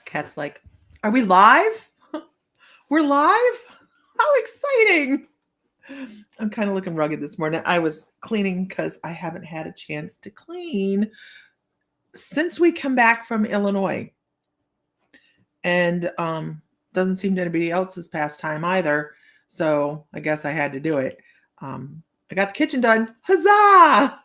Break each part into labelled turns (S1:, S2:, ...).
S1: Cat's like, are we live? We're live? How exciting. I'm kind of looking rugged this morning. I was cleaning because I haven't had a chance to clean since we come back from Illinois. And doesn't seem to anybody else's pastime either. So I guess I had to do it. I got the kitchen done. Huzzah!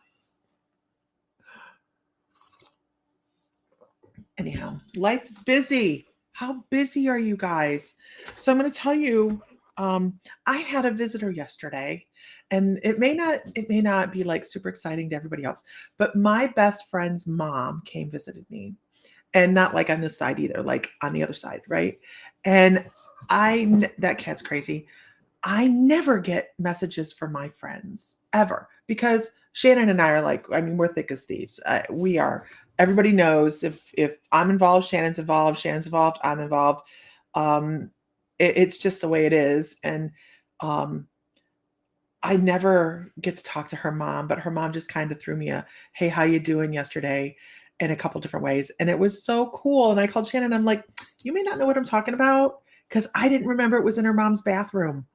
S1: Anyhow, life is busy. How busy are you guys? So I'm going to tell you, I had a visitor yesterday, and it may not be like super exciting to everybody else, but my best friend's mom came visited me, and not like on this side either, like on the other side, right? And that cat's crazy. I never get messages from my friends ever because Shannon and I are like, I mean, we're thick as thieves. We are. Everybody knows if I'm involved, Shannon's involved. Shannon's involved, I'm involved. It's just the way it is. And I never get to talk to her mom, but her mom just kind of threw me a, hey, how you doing yesterday? In a couple different ways. And it was so cool. And I called Shannon. I'm like, you may not know what I'm talking about because I didn't remember it was in her mom's bathroom.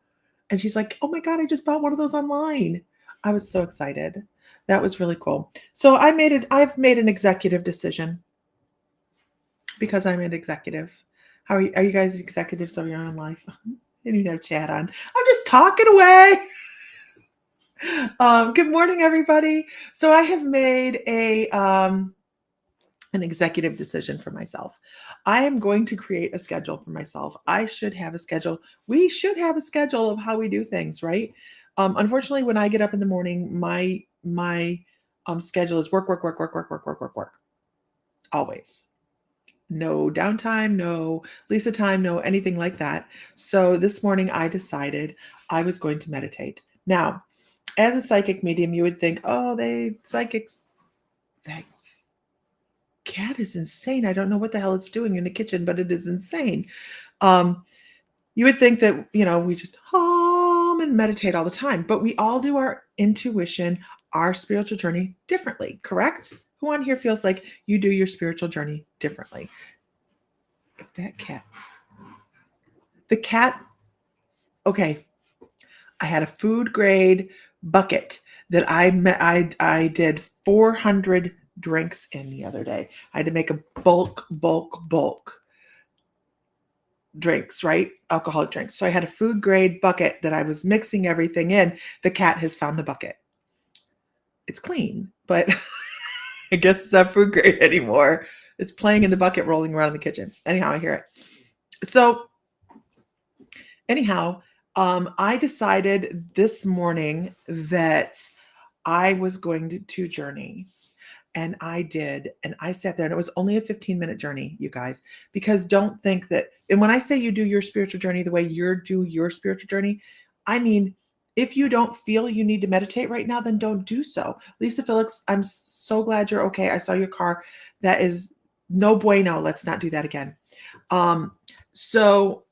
S1: And she's like, oh my God, I just bought one of those online. I was so excited. That was really cool. So I've made an executive decision because I'm an executive. Are you guys executives of your own life? I didn't even have chat on. I'm just talking away. Good morning, everybody. So I have made an executive decision for myself. I am going to create a schedule for myself. I should have a schedule. We should have a schedule of how we do things, right? Unfortunately, when I get up in the morning, my schedule is work, work, work, work, work, work, work, work, work. Always. No downtime, no Lisa time, no anything like that. So this morning I decided I was going to meditate. Now, as a psychic medium, you would think, oh, psychics, that cat is insane. I don't know what the hell it's doing in the kitchen, but it is insane. You would think that, we just hum and meditate all the time, but we all do our intuition, our spiritual journey differently, correct? Who on here feels like you do your spiritual journey differently? If that cat, the cat, okay, I had a food grade bucket that I did 400 drinks in the other day. I had to make a bulk drinks, right? Alcoholic drinks. So I had a food grade bucket that I was mixing everything in. The cat has found the bucket. It's clean, but I guess it's not food grade anymore. It's playing in the bucket, rolling around in the kitchen. Anyhow, I hear it. So anyhow, I decided this morning that I was going to journey. And I did. And I sat there, and it was only a 15-minute journey, you guys, because don't think that. And when I say you do your spiritual journey the way you do your spiritual journey, I mean, if you don't feel you need to meditate right now, then don't do so. Lisa Felix, I'm so glad you're okay. I saw your car. That is no bueno. Let's not do that again. So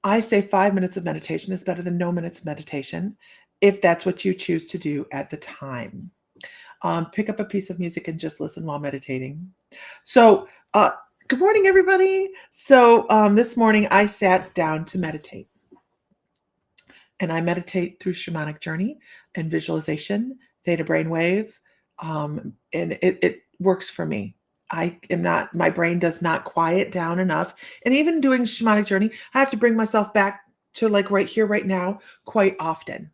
S1: I say 5 minutes of meditation is better than no minutes of meditation, if that's what you choose to do at the time. Pick up a piece of music and just listen while meditating. So, good morning, everybody. So, this morning I sat down to meditate. And I meditate through shamanic journey and visualization, theta brainwave, and it works for me. My brain does not quiet down enough. And even doing shamanic journey, I have to bring myself back to like right here, right now, quite often.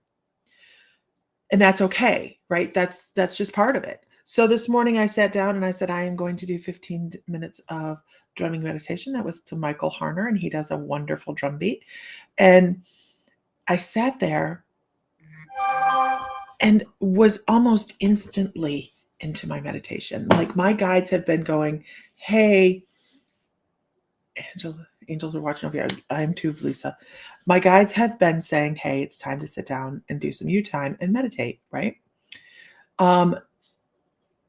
S1: And that's okay, right? That's just part of it. So this morning I sat down and I said, I am going to do 15 minutes of drumming meditation. That was to Michael Harner, and he does a wonderful drum beat. And I sat there and was almost instantly into my meditation. Like my guides have been going, hey, angels are watching over here. I'm too, Lisa. My guides have been saying, hey, it's time to sit down and do some you time and meditate, right?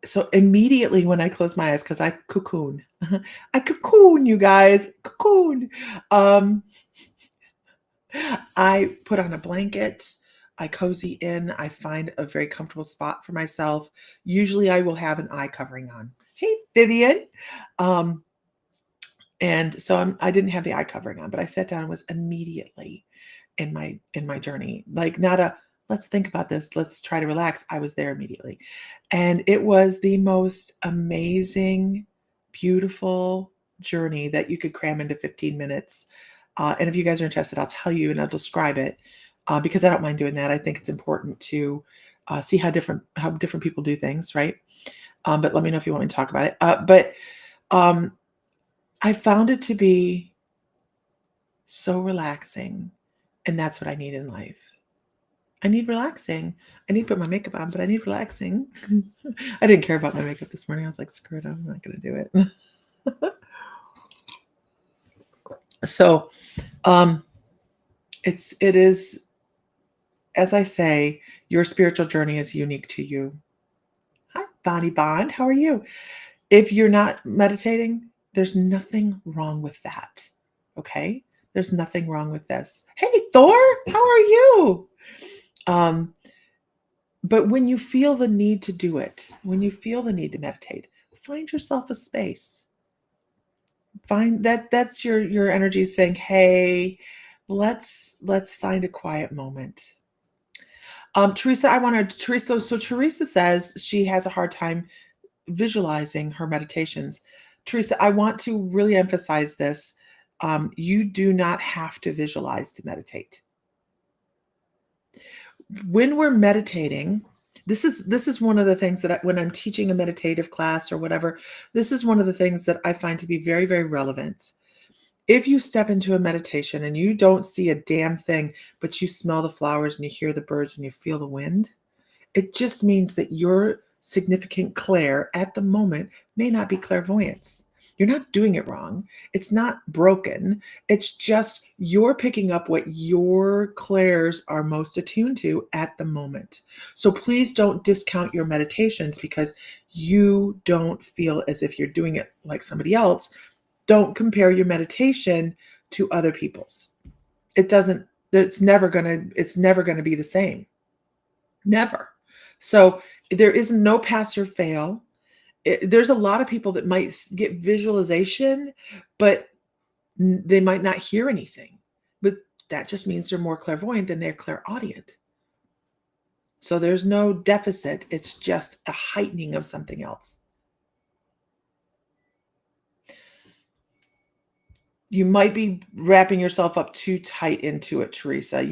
S1: So immediately when I close my eyes, because I cocoon, you guys, cocoon. I put on a blanket. I cozy in. I find a very comfortable spot for myself. Usually I will have an eye covering on. Hey, Vivian. Um, and so I didn't have the eye covering on, but I sat down and was immediately in my journey. Like, not a let's think about this, let's try to relax. I was there immediately. And it was the most amazing, beautiful journey that you could cram into 15 minutes. And if you guys are interested, I'll tell you and I'll describe it, because I don't mind doing that. I think it's important to see how different people do things, right? But let me know if you want me to talk about it. But um, I found it to be so relaxing, and that's what I need in life. I need relaxing. I need to put my makeup on, but I need relaxing. I didn't care about my makeup this morning. I was like, screw it, I'm not going to do it. So, it is, as I say, your spiritual journey is unique to you. Hi, Bonnie Bond. How are you? If you're not meditating, there's nothing wrong with that. Okay? There's nothing wrong with this. Hey, Thor, how are you? Um, But when you feel the need to do it, when you feel the need to meditate, find yourself a space. Find that's your energy saying, "Hey, let's find a quiet moment." Teresa, I want to Teresa. So Teresa says she has a hard time visualizing her meditations. Teresa, I want to really emphasize this. You do not have to visualize to meditate. When we're meditating, this is one of the things that when I'm teaching a meditative class or whatever, this is one of the things that I find to be very, very relevant. If you step into a meditation and you don't see a damn thing, but you smell the flowers and you hear the birds and you feel the wind, it just means that your significant clair at the moment may not be clairvoyance. You're not doing it wrong. It's not broken. It's just you're picking up what your clairs are most attuned to at the moment. So please don't discount your meditations because you don't feel as if you're doing it like somebody else. Don't compare your meditation to other people's. It doesn't, it's never gonna be the same. Never. So there is no pass or fail. There's a lot of people that might get visualization, but they might not hear anything. But that just means they're more clairvoyant than they're clairaudient. So there's no deficit. It's just a heightening of something else. You might be wrapping yourself up too tight into it, Teresa.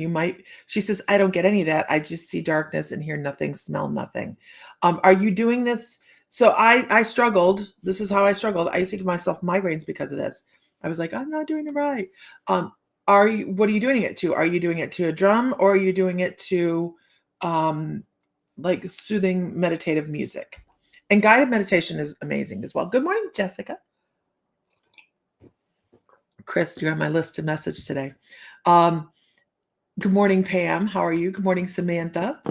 S1: She says, I don't get any of that. I just see darkness and hear nothing, smell nothing. Are you doing this? So I struggled. This is how I struggled. I used to give myself migraines because of this. I was like, I'm not doing it right. What are you doing it to? Are you doing it to a drum or are you doing it to um, like soothing meditative music? And guided meditation is amazing as well. Good morning, Jessica. Chris, you're on my list to message today. Um, Good morning, Pam. How are you? Good morning, Samantha.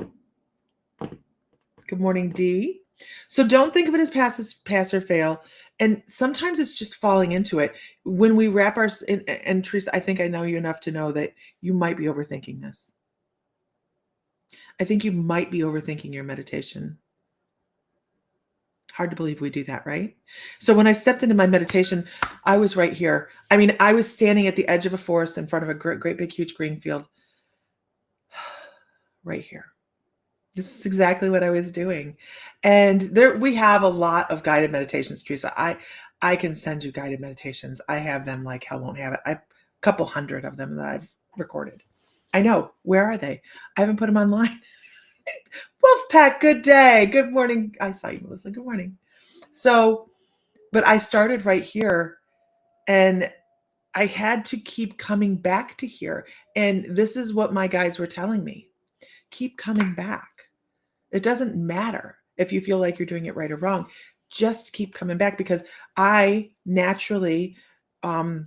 S1: Good morning, Dee. So don't think of it as pass or fail. And sometimes it's just falling into it. When we wrap our and Teresa, I think I know you enough to know that you might be overthinking this. I think you might be overthinking your meditation. Hard to believe we do that, right? So when I stepped into my meditation, I was right here. I mean, I was standing at the edge of a forest in front of a great, great big, huge green field. Right here. This is exactly what I was doing. And there we have a lot of guided meditations, Teresa. I can send you guided meditations. I have them like hell won't have it. A couple hundred of them that I've recorded. I know. Where are they? I haven't put them online. Wolfpack, good day. Good morning. I saw you, Melissa. Good morning. So, but I started right here and I had to keep coming back to here. And this is what my guides were telling me. Keep coming back. It doesn't matter if you feel like you're doing it right or wrong. Just keep coming back because I naturally, I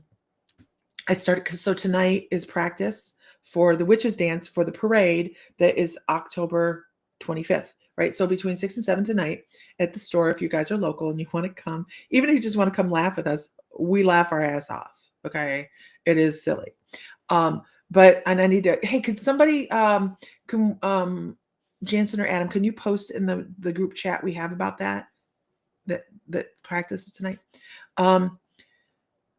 S1: started, so tonight is practice for the witches dance for the parade that is October 25th, right? So between 6 and 7 tonight at the store, if you guys are local and you want to come, even if you just want to come laugh with us, we laugh our ass off. Okay. It is silly. But, and I need to, hey, could somebody, Jansen or Adam, can you post in the group chat we have about that practices tonight?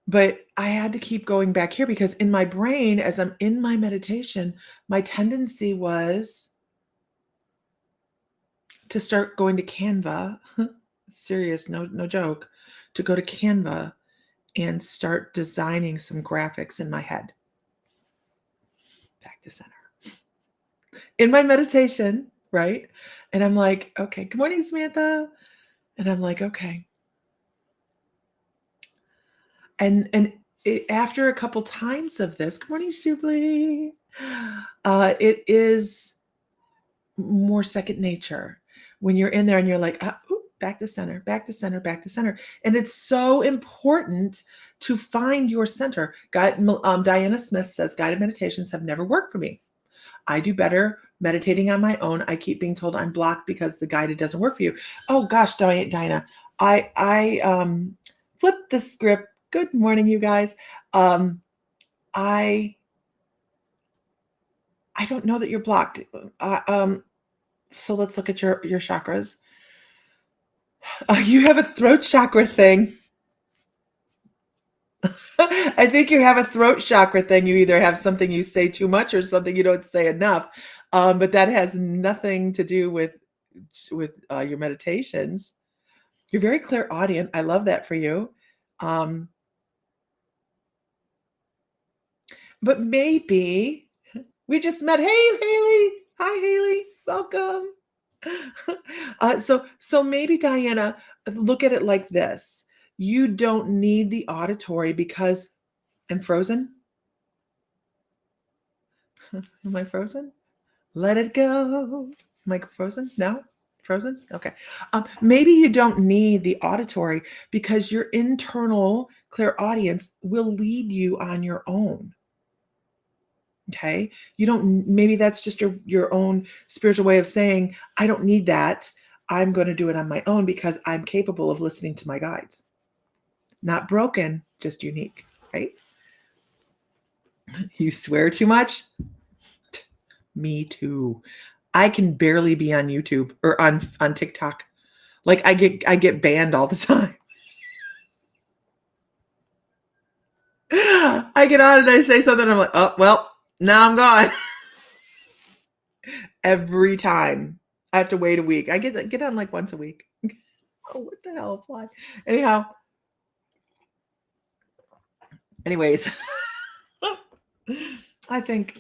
S1: But I had to keep going back here because in my brain, as I'm in my meditation, my tendency was to start going to Canva. Serious, no joke, to go to Canva and start designing some graphics in my head. Back to center. In my meditation, right? And I'm like, okay, good morning, Samantha. And I'm like, okay. And after a couple times of this, good morning, Shubli. It is more second nature when you're in there and you're like, back to center, back to center, back to center. And it's so important to find your center. Diana Smith says, guided meditations have never worked for me. I do better meditating on my own. I keep being told I'm blocked because the guided doesn't work for you. Oh gosh, Diana, I flipped the script. Good morning, you guys. I don't know that you're blocked. So let's look at your chakras. You have a throat chakra thing. I think you have a throat chakra thing. You either have something you say too much or something you don't say enough. But that has nothing to do with your meditations. You're very clairaudient. I love that for you. But maybe we just met. Hey, Haley. Hi, Haley. Welcome. So maybe, Diana, look at it like this. You don't need the auditory because I'm frozen. Am I frozen? Let it go. Am I frozen? No? Frozen? Okay. Maybe you don't need the auditory because your internal clairaudience will lead you on your own. Okay. You don't, maybe that's just your own spiritual way of saying, I don't need that. I'm going to do it on my own because I'm capable of listening to my guides. Not broken, just unique, right? You swear too much? Me too. I can barely be on YouTube or on TikTok. Like I get banned all the time. I get on and I say something, I'm like, oh well, now I'm gone. Every time. I have to wait a week. I get on like once a week. Oh, what the hell, fly. Anyways, I think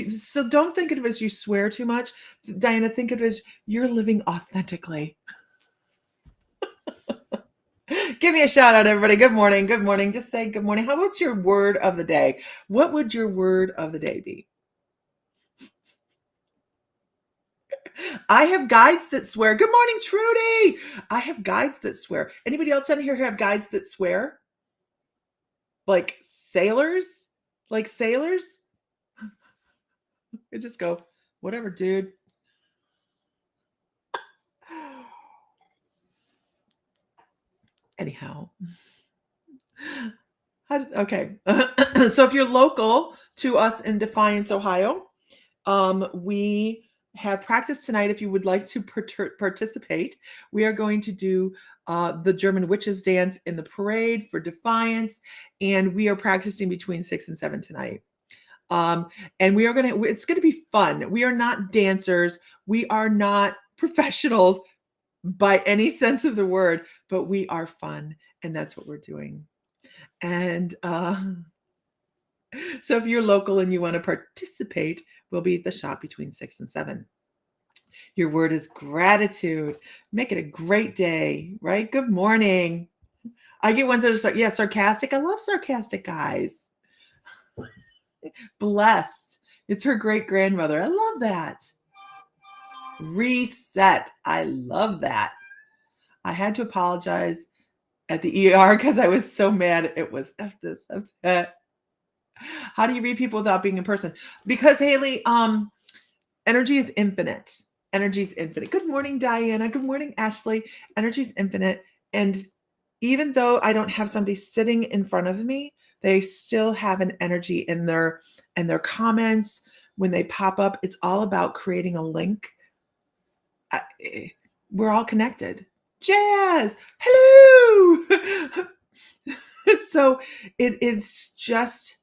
S1: so don't think of it as you swear too much. Diana, think of it as you're living authentically. Give me a shout out, everybody. Good morning. Good morning. Just say good morning. What's your word of the day? What would your word of the day be? I have guides that swear. Good morning, Trudy. I have guides that swear. Anybody else on here have guides that swear? Like sailors? Like sailors? I just go, whatever, dude. Anyhow. Okay. So if you're local to us in Defiance, Ohio, we have practice tonight. If you would like to participate, we are going to do the German witches dance in the parade for Defiance, and we are practicing between 6 and 7 tonight. And it's going to be fun. We are not dancers. We are not professionals by any sense of the word, but we are fun, and that's what we're doing. And so if you're local and you want to participate, we'll be at the shop between 6 and 7. Your word is gratitude. Make it a great day, right? Good morning. I get ones that are sarcastic. I love sarcastic guys. Blessed. It's her great grandmother. I love that. Reset. I love that. I had to apologize at the ER because I was so mad. It was F this, F that. How do you read people without being in person? Because Haley, energy is infinite. Energy is infinite. Good morning, Diana. Good morning, Ashley. Energy is infinite. And even though I don't have somebody sitting in front of me, They still have an energy in their comments when they pop up. It's all about creating a link. We're all connected. Jazz, hello. So it is just,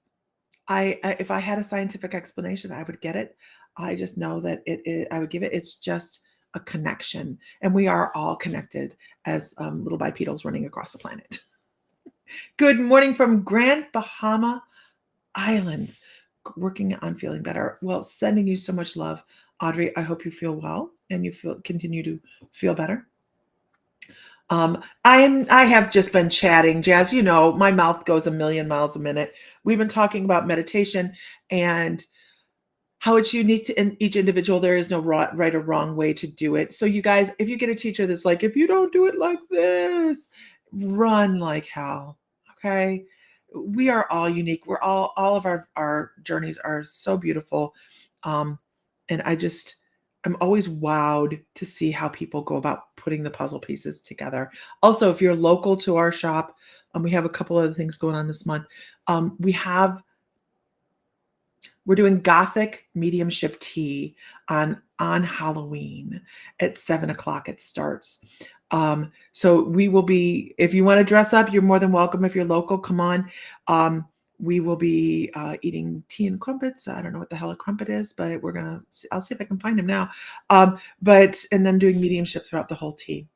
S1: if I had a scientific explanation, I would get it. I just know that I would give it. It's just a connection, and we are all connected as little bipedals running across the planet. Good morning from Grand Bahama Islands, working on feeling better. Well, sending you so much love, Audrey. I hope you feel well and you continue to feel better. I have just been chatting, Jazz. You know, my mouth goes a million miles a minute. We've been talking about meditation and how it's unique to each individual. There is no right or wrong way to do it. So you guys, if you get a teacher that's like, if you don't do it like this, run like hell. Okay. We are all unique. We're all of our journeys are so beautiful. And I'm always wowed to see how people go about putting the puzzle pieces together. Also, if you're local to our shop, we have a couple other things going on this month. We're doing Gothic mediumship tea on Halloween at 7:00. It starts. So we will be, if you want to dress up, you're more than welcome. If you're local, come on. We will be eating tea and crumpets. I don't know what the hell a crumpet is, but I'll see if I can find him now. And then doing mediumship throughout the whole tea.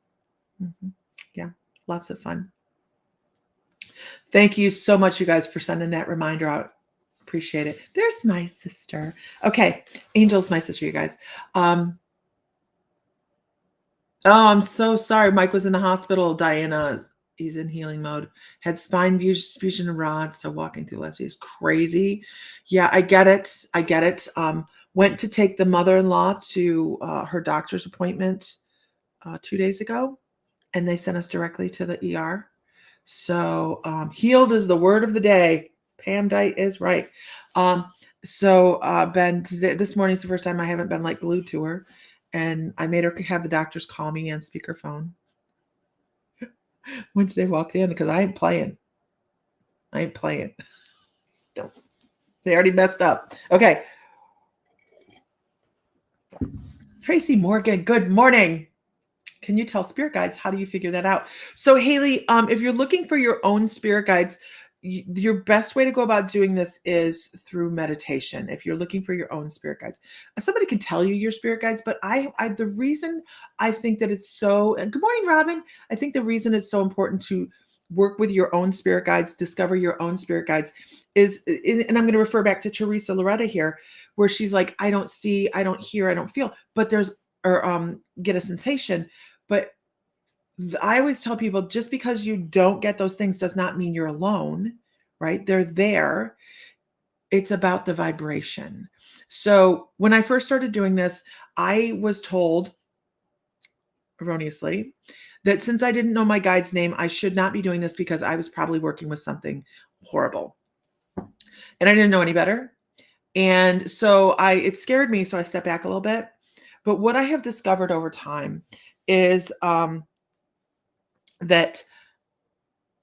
S1: Mm-hmm. Yeah, lots of fun. Thank you so much, you guys, for sending that reminder out. Appreciate it. There's my sister. Okay, Angel's my sister, you guys. Oh, I'm so sorry. Mike was in the hospital. Diana, he's in healing mode. Had spine fusion rod, so walking through last week is crazy. Yeah, I get it. Went to take the mother-in-law to her doctor's appointment 2 days ago, and they sent us directly to the ER. So healed is the word of the day. Pam Dite is right. Ben, this morning's the first time I haven't been like glued to her. And I made her have the doctors call me on speakerphone when they walked in, because I ain't playing. Don't. They already messed up. Okay. Tracy Morgan, good morning. Can you tell spirit guides? How do you figure that out? So Haley, if you're looking for your own spirit guides, your best way to go about doing this is through meditation. If you're looking for your own spirit guides, somebody can tell you your spirit guides, but the reason I think that it's so, good morning, Robin. I think the reason it's so important to work with your own spirit guides, discover your own spirit guides is, and I'm going to refer back to Teresa Loretta here, where she's like, I don't see, I don't hear, I don't feel, but get a sensation. But I always tell people, just because you don't get those things does not mean you're alone, right? They're there. It's about the vibration. So when I first started doing this, I was told erroneously that since I didn't know my guide's name, I should not be doing this because I was probably working with something horrible. And I didn't know any better. And so it scared me. So I stepped back a little bit. But what I have discovered over time is that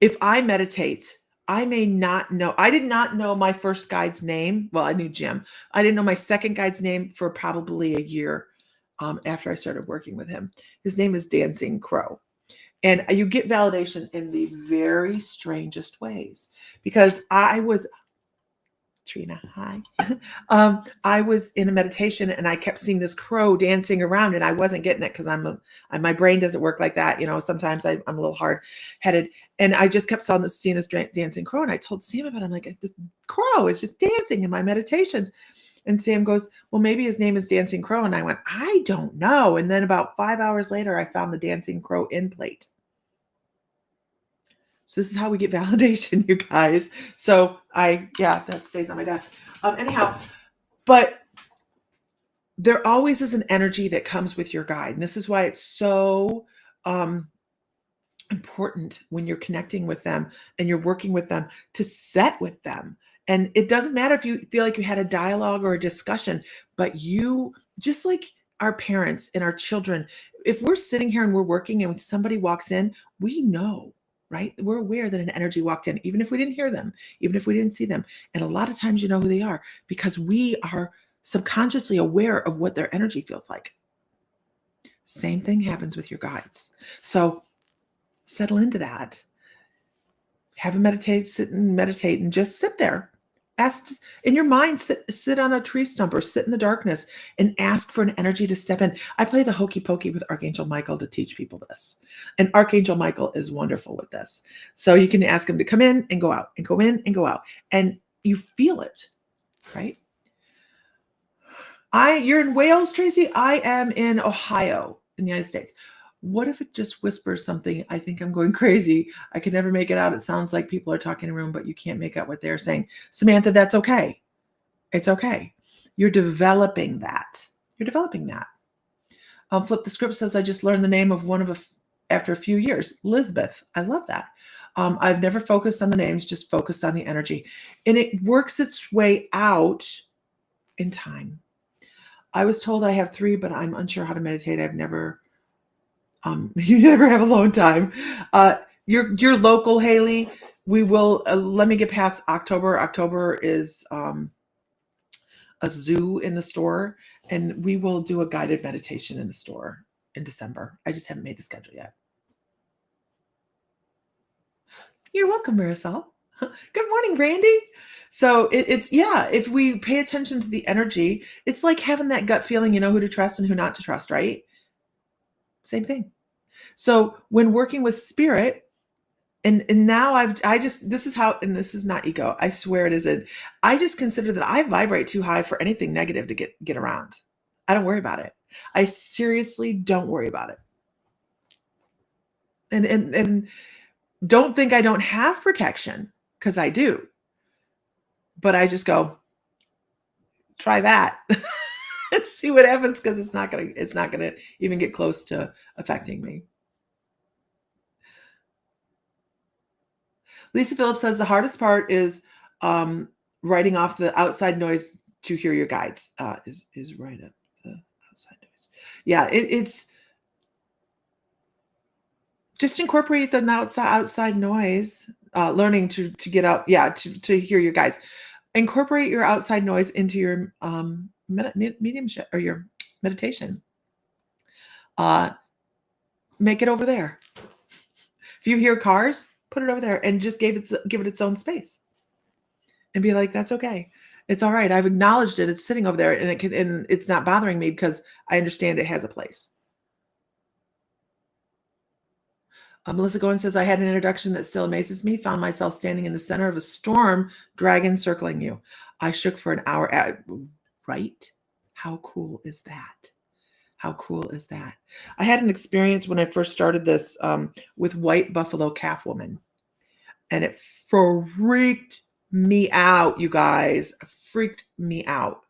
S1: if I meditate, I may not know. I did not know my first guide's name. Well, I knew Jim. I didn't know my second guide's name for probably a year after I started working with him. His name is Dancing Crow. And you get validation in the very strangest ways, because I was, Trina, hi. I was in a meditation and I kept seeing this crow dancing around, and I wasn't getting it because my brain doesn't work like that. You know, sometimes I'm a little hard headed, and I just kept seeing this dancing crow. And I told Sam about it. I'm like, this crow is just dancing in my meditations. And Sam goes, well, maybe his name is Dancing Crow. And I went, I don't know. And then about 5 hours later, I found the Dancing Crow in plate. So this is how we get validation, you guys. So that stays on my desk. Anyhow, but there always is an energy that comes with your guide. And this is why it's so important when you're connecting with them and you're working with them to set with them. And it doesn't matter if you feel like you had a dialogue or a discussion, but you, just like our parents and our children, if we're sitting here and we're working and somebody walks in, we know. right? We're aware that an energy walked in, even if we didn't hear them, even if we didn't see them. And a lot of times you know who they are because we are subconsciously aware of what their energy feels like. Same thing happens with your guides. So settle into that. Have a meditate, sit and meditate and just sit there. Ask in your mind, sit on a tree stump or sit in the darkness and ask for an energy to step in. I play the hokey pokey with Archangel Michael to teach people this. And Archangel Michael is wonderful with this. So you can ask him to come in and go out and go in and go out. And you feel it, right? You're in Wales, Tracy. I am in Ohio in the United States. What if it just whispers something? I think I'm going crazy. I can never make it out. It sounds like people are talking in a room, but you can't make out what they're saying. Samantha, that's okay. It's okay. You're developing that. You're developing that. Flip the Script says, I just learned the name of after a few years. Lisbeth. I love that. I've never focused on the names, just focused on the energy. And it works its way out in time. I was told I have 3, but I'm unsure how to meditate. I've never you never have alone time. You're local, Haley. We will let me get past October. October is a zoo in the store, and we will do a guided meditation in the store in December. I just haven't made the schedule yet. You're welcome, Marisol. Good morning, Randy. So if we pay attention to the energy, it's like having that gut feeling, you know who to trust and who not to trust, right? Same thing. So when working with spirit, and now this is how, and this is not ego, I swear it isn't. I just consider that I vibrate too high for anything negative to get around. I don't worry about it. I seriously don't worry about it. And don't think I don't have protection, because I do. But I just go, try that. Let's see what happens, because it's not gonna even get close to affecting me. Lisa Phillips says the hardest part is writing off the outside noise to hear your guides. Is write up the outside noise. Yeah, it's just incorporate the outside noise. Learning to get out, to hear your guides. Incorporate your outside noise into your mediumship or your meditation. Make it over there. If you hear cars, put it over there and just give it its own space. And be like, that's okay. It's all right. I've acknowledged it. It's sitting over there, and it's not bothering me because I understand it has a place. Melissa Goins says, I had an introduction that still amazes me. Found myself standing in the center of a storm dragon circling you. I shook for an hour. Right? How cool is that? How cool is that? I had an experience when I first started this with white buffalo calf woman. And it freaked me out, you guys. Freaked me out.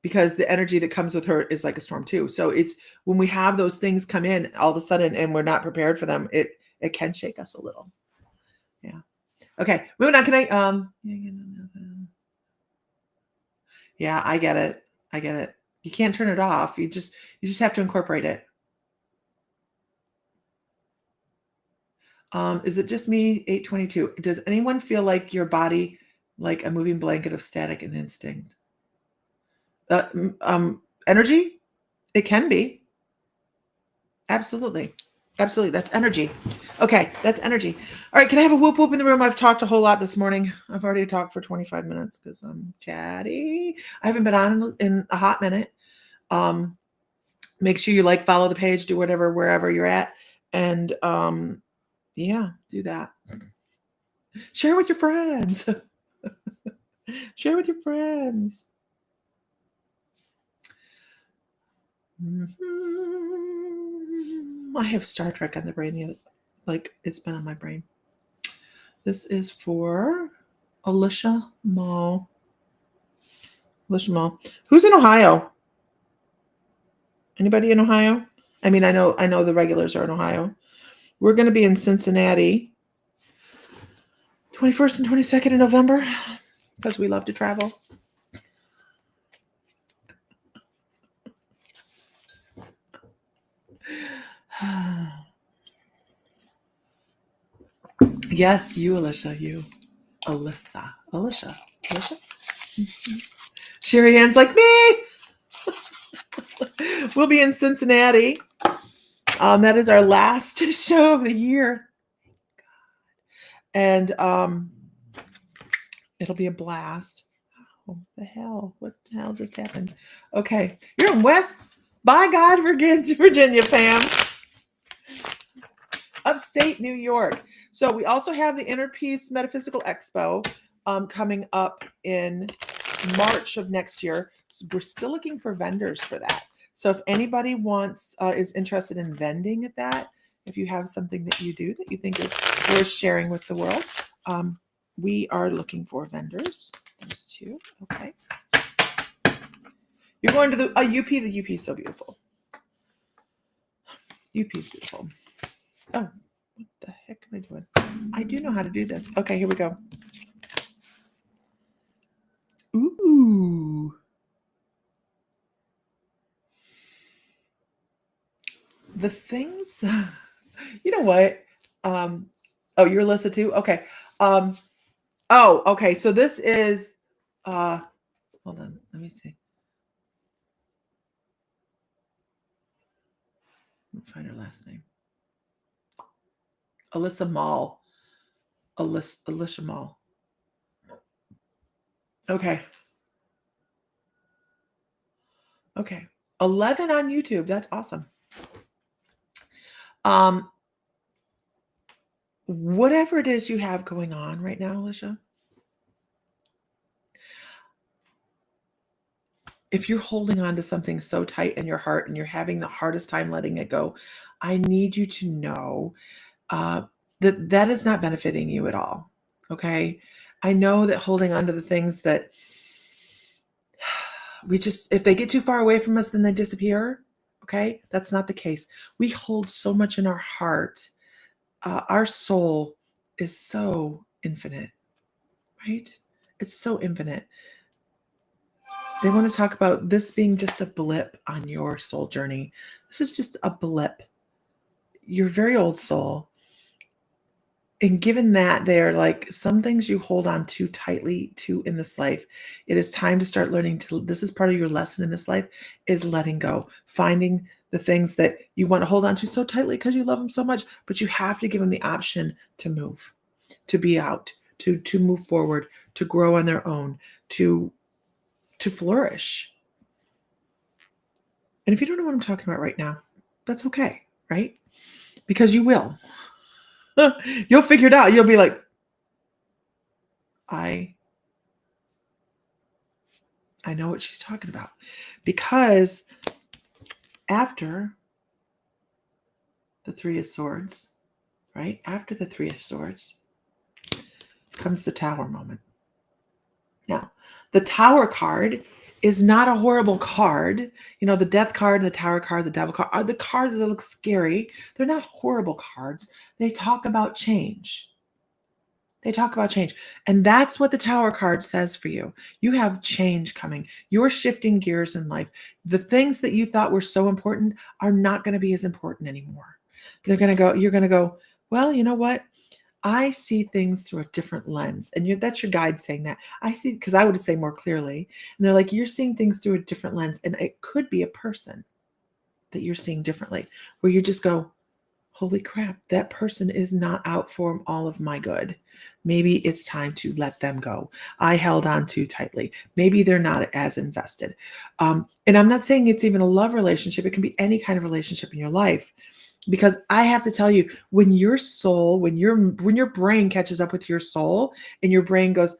S1: Because the energy that comes with her is like a storm too. So it's when we have those things come in all of a sudden and we're not prepared for them, it can shake us a little. Yeah. Okay. Moving on. Can I yeah, I get it. I get it. You can't turn it off. You just have to incorporate it. Is it just me? 822. Does anyone feel like your body like a moving blanket of static and instinct? Energy? It can be. Absolutely. Absolutely. That's energy. Okay. That's energy. All right. Can I have a whoop whoop in the room? I've talked a whole lot this morning. I've already talked for 25 minutes because I'm chatty. I haven't been on in a hot minute. Make sure you follow the page, do whatever, wherever you're at. And yeah, do that. Share with your friends. Share with your friends. I have Star Trek on the brain. It's been on my brain. This is for Alicia Mall. Alicia Mall. Who's in Ohio? Anybody in Ohio? I mean, I know the regulars are in Ohio. We're going to be in Cincinnati 21st and 22nd of November because we love to travel. Yes, you, Alicia. You. Alyssa. Alicia. Alicia? Sherry Ann's like, me! We'll be in Cincinnati. That is our last show of the year. And it'll be a blast. Oh, the hell? What the hell just happened? Okay. You're in West, by God, Virginia, Pam. Upstate New York. So we also have the Inner Peace Metaphysical Expo coming up in March of next year. So we're still looking for vendors for that. So if anybody is interested in vending at that, if you have something that you do that you think is worth sharing with the world, we are looking for vendors. Those two. Okay. You're going to the UP. The UP is so beautiful. UP is beautiful. Oh, what the heck am I doing? I do know how to do this. Okay, here we go. Ooh. The things, you know what? Oh, you're Alyssa too? Okay. Okay. So this is, hold on. Let me see. Let me find her last name. Alyssa Mall. Alicia Mall. Okay. Okay. 11 on YouTube. That's awesome. Whatever it is you have going on right now, Alicia, if you're holding on to something so tight in your heart and you're having the hardest time letting it go, I need you to know that is not benefiting you at all. Okay. I know that holding on to the things that if they get too far away from us, then they disappear. Okay. That's not the case. We hold so much in our heart. Our soul is so infinite, right? It's so infinite. They want to talk about this being just a blip on your soul journey. This is just a blip. Your very old soul. And given that they're like some things you hold on too tightly to in this life, it is time to start learning this is part of your lesson in this life, is letting go, finding the things that you want to hold on to so tightly because you love them so much, but you have to give them the option to move, to be out, to move forward, to grow on their own, to flourish. And if you don't know what I'm talking about right now, that's okay, right? Because you will. You'll figure it out. You'll be like, I know what she's talking about. Because after the Three of Swords, right? After the Three of Swords comes the Tower moment. Now, the Tower card is not a horrible card. You know, the Death card, the Tower card, the Devil card are the cards that look scary. They're not horrible cards. They talk about change. They talk about change. And that's what the Tower card says for you. You have change coming. You're shifting gears in life. The things that you thought were so important are not going to be as important anymore. You're going to go, well, you know what? I see things through a different lens. And that's your guide saying that. I see, because I would say more clearly. And they're like, you're seeing things through a different lens. And it could be a person that you're seeing differently, where you just go, holy crap, that person is not out for all of my good. Maybe it's time to let them go. I held on too tightly. Maybe they're not as invested. And I'm not saying it's even a love relationship. It can be any kind of relationship in your life. Because I have to tell you, when your soul, when your brain catches up with your soul and your brain goes,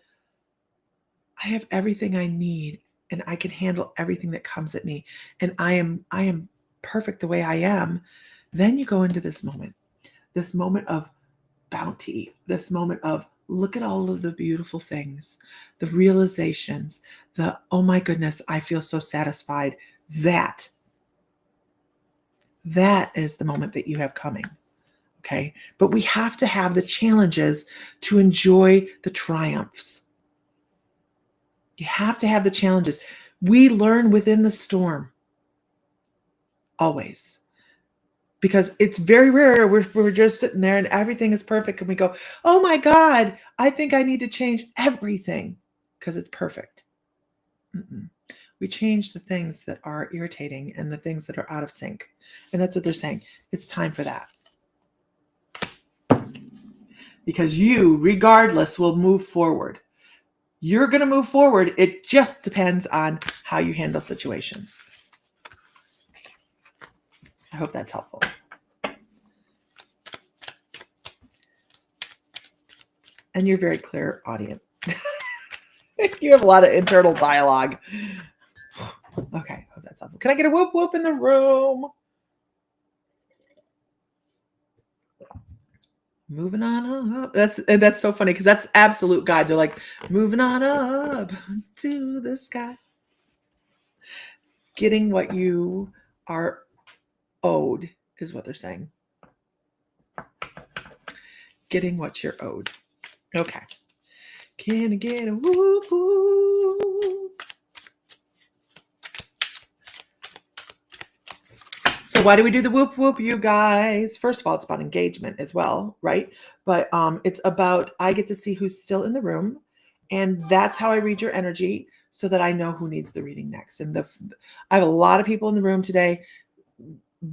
S1: I have everything I need and I can handle everything that comes at me. And I am perfect the way I am. Then you go into this moment of bounty, this moment of look at all of the beautiful things, the realizations, oh my goodness, I feel so satisfied. That is the moment that you have coming. Okay. But we have to have the challenges to enjoy the triumphs. You have to have the challenges. We learn within the storm. Always. because it's very rare. We're just sitting there and everything is perfect. And we go, oh my God, I think I need to change everything because it's perfect. Mm-mm. We change the things that are irritating and the things that are out of sync. And that's what they're saying. It's time for that. Because you, regardless, will move forward. You're going to move forward. It just depends on how you handle situations. I hope that's helpful. And you're very clear, audience. You have a lot of internal dialogue. Okay, hope that's helpful. Can I get a whoop whoop in the room? Moving on up. That's so funny because that's absolute guide. They're like, moving on up to the sky. Getting what you are owed is what they're saying. Getting what you're owed. Okay. Can I get a whoop whoop? So why do we do the whoop whoop, you guys? First of all, it's about engagement as well, right? But it's about, I get to see who's still in the room, and that's how I read your energy so that I know who needs the reading next. And I have a lot of people in the room today.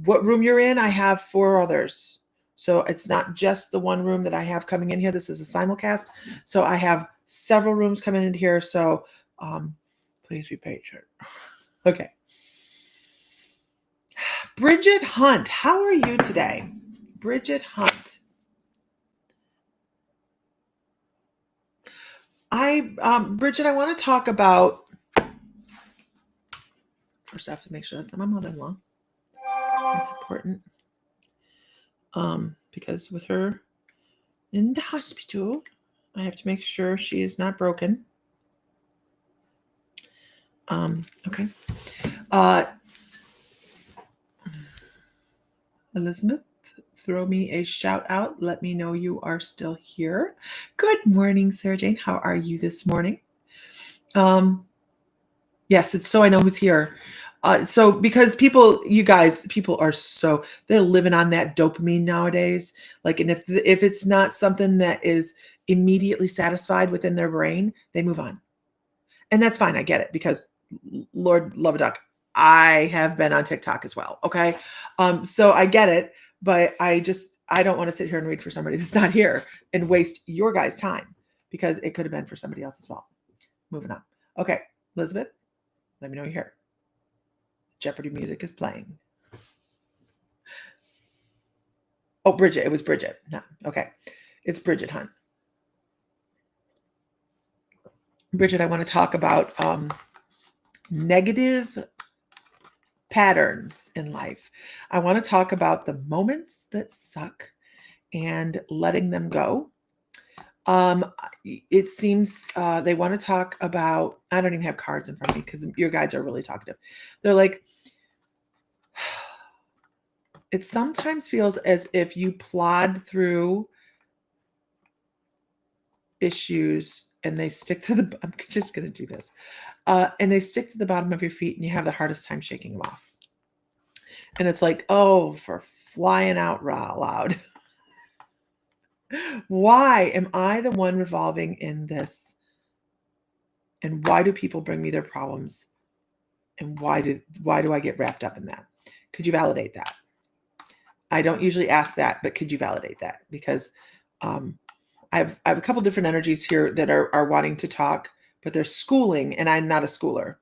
S1: What room you're in, I have 4 others. So it's not just the one room that I have coming in here. This is a simulcast. So I have several rooms coming in here. So please be patient. Okay. Bridget Hunt, how are you today? Bridget Hunt. Bridget, I want to talk about, first I have to make sure that's not my mother-in-law. That's important. Because with her in the hospital, I have to make sure she is not broken. Okay. Elizabeth, throw me a shout out. Let me know you are still here. Good morning, Sarah Jane. How are you this morning? Yes, it's so I know who's here. So because people are so, they're living on that dopamine nowadays. Like, and if it's not something that is immediately satisfied within their brain, they move on. And that's fine. I get it because Lord love a duck. I have been on TikTok as well. Okay. So I get it, but I don't want to sit here and read for somebody that's not here and waste your guys' time because it could have been for somebody else as well. Moving on. Okay. Elizabeth, let me know you're here. Jeopardy music is playing. Oh, Bridget. It was Bridget. No. Okay. It's Bridget Hunt. Bridget, I want to talk about negative patterns in life. I want to talk about the moments that suck and letting them go. It seems they want to talk about, I don't even have cards in front of me because your guides are really talkative. They're like, it sometimes feels as if you plod through issues and they stick to the, I'm just going to do this. And they stick to the bottom of your feet and you have the hardest time shaking them off. And it's like, oh, for flying out loud. Why am I the one revolving in this? And why do people bring me their problems? And why do I get wrapped up in that? Could you validate that? I don't usually ask that, but could you validate that? Because I have a couple different energies here that are wanting to talk, but they're schooling, and I'm not a schooler.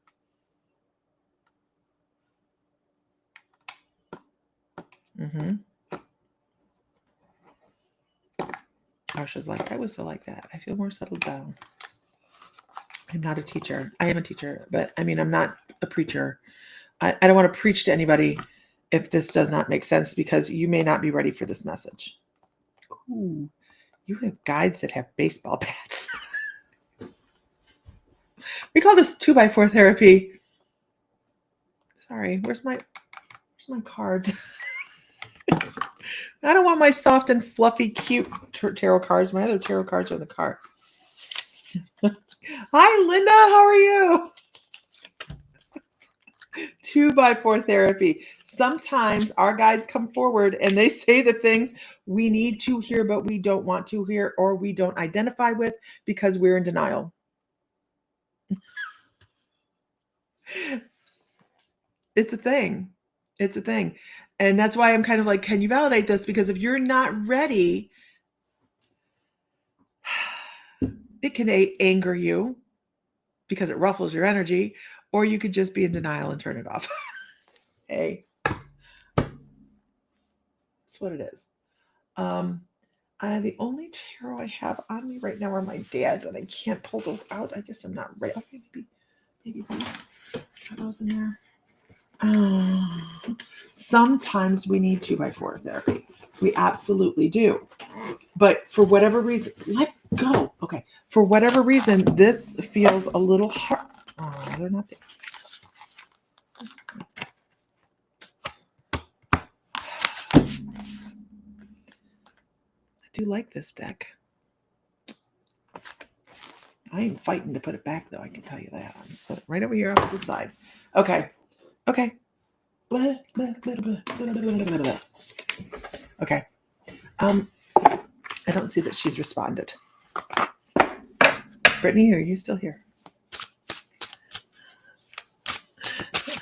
S1: Arsha's like, I was so like that. I feel more settled down. I'm not a teacher. I am a teacher, but I mean, I'm not a preacher. I don't want to preach to anybody if this does not make sense because you may not be ready for this message. Ooh, you have guides that have baseball bats. We call this 2x4 therapy. Sorry, where's my cards? I don't want my soft and fluffy, cute tarot cards. My other tarot cards are in the car. Hi, Linda. How are you? 2x4 therapy. Sometimes our guides come forward and they say the things we need to hear, but we don't want to hear, or we don't identify with because we're in denial. It's a thing. It's a thing. And that's why I'm kind of like, can you validate this? Because if you're not ready, it can anger you because it ruffles your energy, or you could just be in denial and turn it off. Hey, that's what it is. The only tarot I have on me right now are my dad's, and I can't pull those out. I just am not ready. Okay, maybe these. Are those in there? Sometimes we need 2x4 therapy. We absolutely do. But for whatever reason, let go. Okay. For whatever reason, this feels a little hard. Oh, they're not there. I do like this deck. I ain't fighting to put it back, though. I can tell you that. I'm sitting right over here off to the side. Okay. Okay. Blah, blah, blah, blah, blah, blah, blah, blah. Okay. I don't see that she's responded. Brittany, are you still here?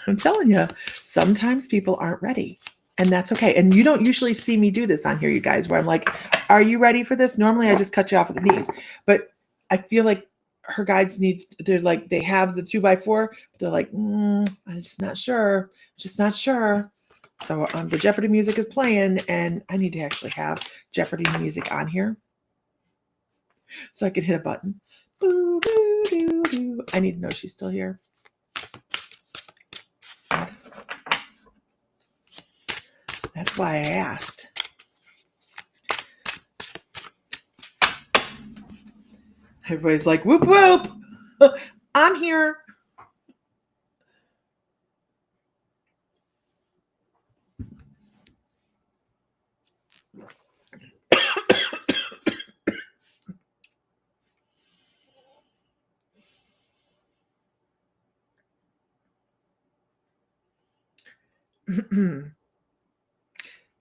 S1: I'm telling you, sometimes people aren't ready, and that's okay. And you don't usually see me do this on here, you guys, where I'm like, are you ready for this? Normally I just cut you off at the knees, but I feel like her guides they're like, they have the 2x4, but they're like, I'm just not sure. So the Jeopardy music is playing, and I need to actually have Jeopardy music on here so I can hit a button. Boo, doo, doo, doo. I need to know she's still here. That's why I asked. Everybody's like, whoop, whoop. I'm here.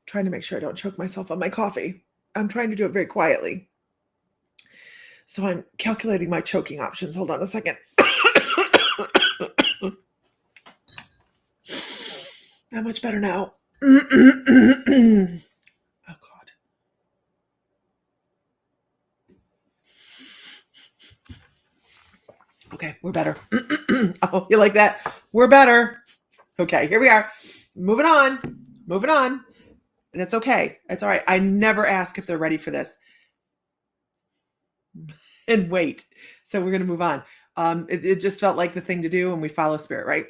S1: Trying to make sure I don't choke myself on my coffee. I'm trying to do it very quietly. So I'm calculating my choking options. Hold on a second. Not much better now. Oh, God. Okay, we're better. Oh, you like that? We're better. Okay, here we are. Moving on. That's okay. That's all right. I never ask if they're ready for this. And wait. So we're going to move on. It just felt like the thing to do, and we follow spirit, right?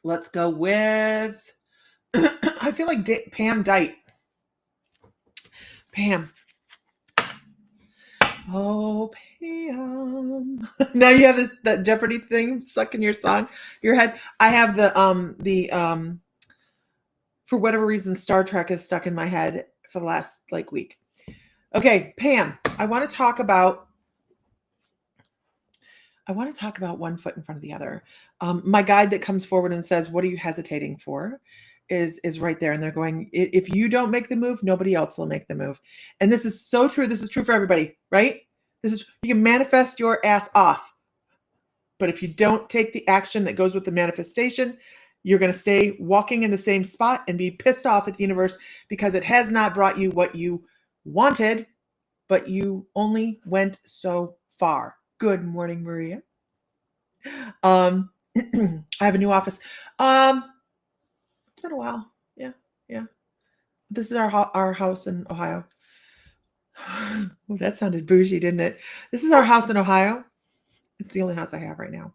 S1: Let's go with, I feel like Pam Dite. Pam. Oh, Pam. Now you have that Jeopardy thing stuck in your head. I have the for whatever reason, Star Trek is stuck in my head for the last week. Okay, Pam, I want to talk about one foot in front of the other. My guide that comes forward and says, what are you hesitating for? Is right there. And they're going, if you don't make the move, nobody else will make the move. And this is so true. This is true for everybody, right? You can manifest your ass off. But if you don't take the action that goes with the manifestation, you're going to stay walking in the same spot and be pissed off at the universe because it has not brought you what you wanted, but you only went so far. Good morning, Maria. I have a new office. It's been a while. Yeah. This is our house in Ohio. Well, that sounded bougie, didn't it? This is our house in Ohio. It's the only house I have right now.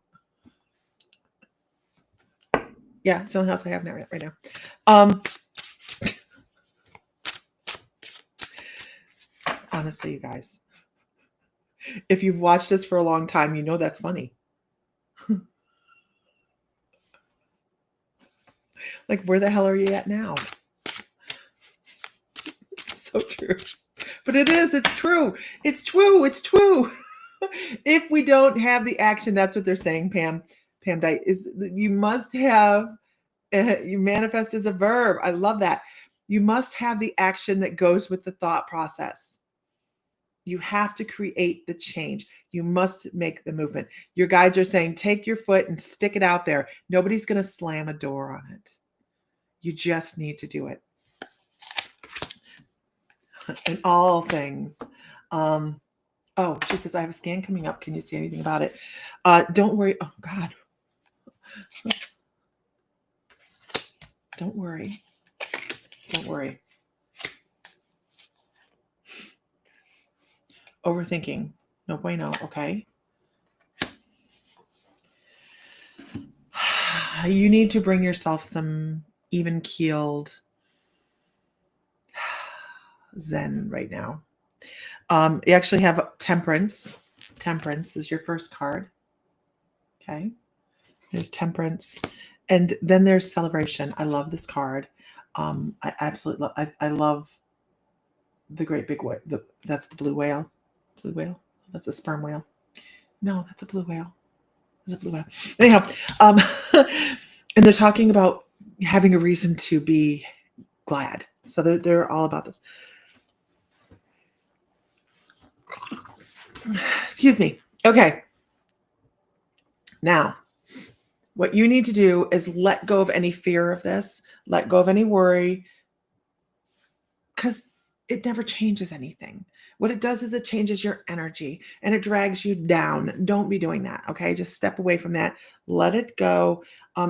S1: Yeah, it's the only house I have now right now. Honestly, you guys, if you've watched this for a long time, you know that's funny. Like, where the hell are you at now? So true. But it's true. It's true. If we don't have the action, that's what they're saying, Pam. Pam Dyke, is you must have, you manifest as a verb. I love that. You must have the action that goes with the thought process. You have to create the change. You must make the movement. Your guides are saying, take your foot and stick it out there. Nobody's going to slam a door on it. You just need to do it. In all things. Oh, she says, I have a scan coming up. Can you see anything about it? Don't worry. Oh, God. Don't worry. Don't worry. Overthinking. No bueno. Okay. You need to bring yourself some even keeled Zen right now. You actually have Temperance. Temperance is your first card. Okay. There's Temperance. And then there's Celebration. I love this card. I absolutely love, I love the great big whale. That's the blue whale. Blue whale? That's a sperm whale. No, that's a blue whale. It's a blue whale. Anyhow, and they're talking about having a reason to be glad. So they're all about this. Excuse me. Okay. Now, what you need to do is let go of any fear of this, let go of any worry, because it never changes anything. What it does is it changes your energy and it drags you down. Don't be doing that. Okay. Just step away from that. Let it go.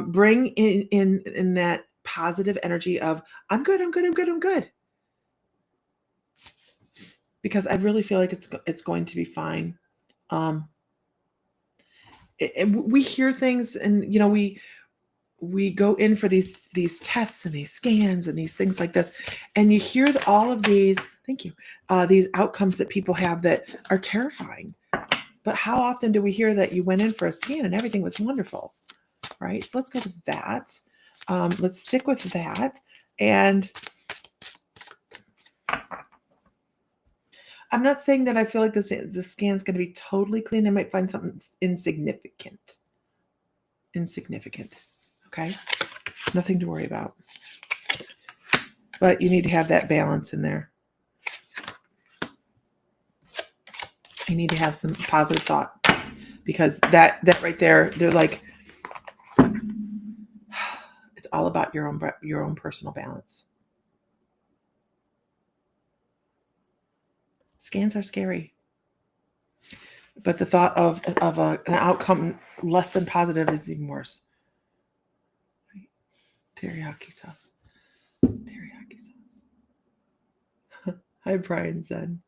S1: Bring in that positive energy of I'm good. I'm good. I'm good. I'm good. Because I really feel like it's going to be fine. We hear things, and we go in for these tests and these scans and these things like this, and you hear all of these. Thank you. These outcomes that people have that are terrifying. But how often do we hear that you went in for a scan and everything was wonderful, right? So let's go with that. Let's stick with that. And I'm not saying that I feel like the scan's going to be totally clean. I might find something insignificant. Okay? Nothing to worry about. But you need to have that balance in there. You need to have some positive thought, because that right there, they're like, it's all about your own personal balance. Scans are scary, but the thought of an outcome less than positive is even worse. Right? Teriyaki sauce. Hi, Brian Zen.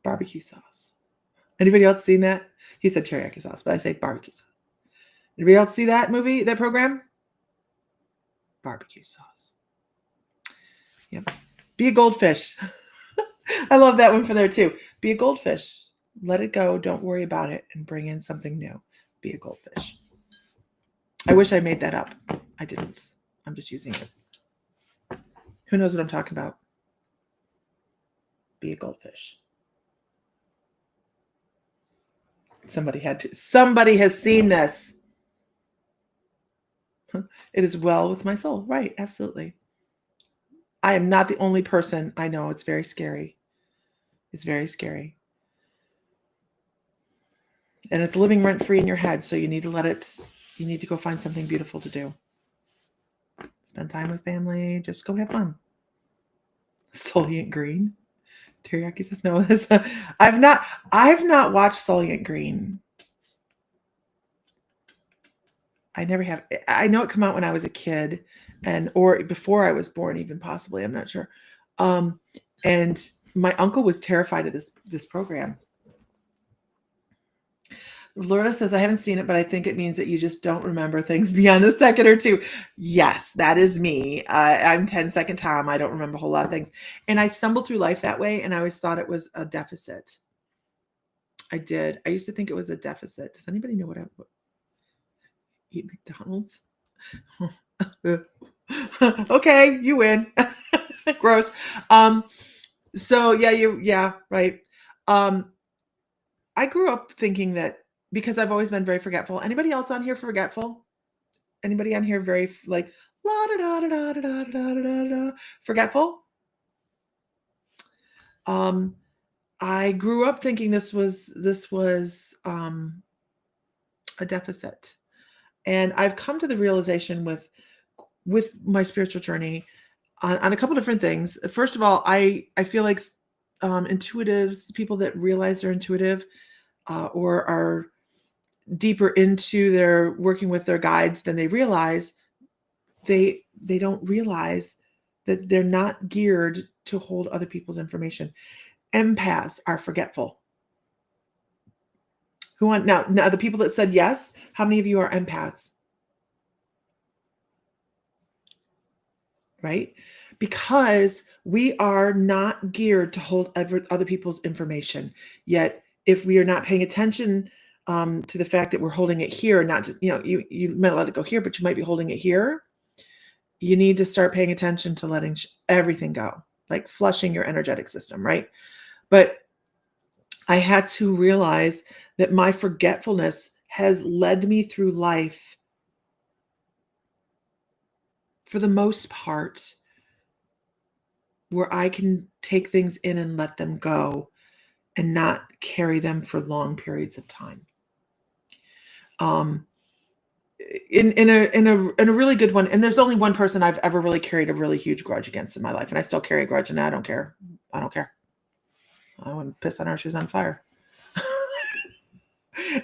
S1: Barbecue sauce. Anybody else seen that? He said teriyaki sauce, but I say barbecue sauce. Anybody else see that movie, that program? Barbecue sauce. Yep. Be a goldfish. I love that one for there too. Be a goldfish. Let it go. Don't worry about it, and bring in something new. Be a goldfish. I wish I made that up. I didn't. I'm just using it. Who knows what I'm talking about? Be a goldfish. Somebody has seen this. It is well with my soul. Right. Absolutely. I am not the only person. I know it's very scary. It's very scary. And it's living rent free in your head. So you need to go find something beautiful to do. Spend time with family. Just go have fun. Soylent Green. Teriyaki says no. I've not watched Soylent Green. I never have. I know it came out when I was a kid, or before I was born, even possibly. I'm not sure. And my uncle was terrified of this program. Laura says, I haven't seen it, but I think it means that you just don't remember things beyond a second or two. Yes, that is me. I'm 10-second Tom. I don't remember a whole lot of things. And I stumble through life that way, and I always thought it was a deficit. I did. I used to think it was a deficit. Does anybody know what I eat McDonald's? Okay, you win. Gross. So yeah, right. I grew up thinking that because I've always been very forgetful. Anybody else on here forgetful? Anybody on here very like la da da da da da da da da forgetful? I grew up thinking this was a deficit, and I've come to the realization with my spiritual journey on a couple different things. First of all, I feel like intuitives, people that realize they're intuitive or are deeper into their working with their guides than they realize, they don't realize that they're not geared to hold other people's information. Empaths are forgetful. Who want now the people that said yes, how many of you are empaths? Right? Because we are not geared to hold other people's information. Yet, if we are not paying attention to the fact that we're holding it here, not just, you might let it go here, but you might be holding it here. You need to start paying attention to letting everything go, like flushing your energetic system, right? But I had to realize that my forgetfulness has led me through life, for the most part, where I can take things in and let them go and not carry them for long periods of time. In a really good one, and there's only one person I've ever really carried a really huge grudge against in my life, and I still carry a grudge, and I don't care. I don't care. I wouldn't piss on her; she was on fire.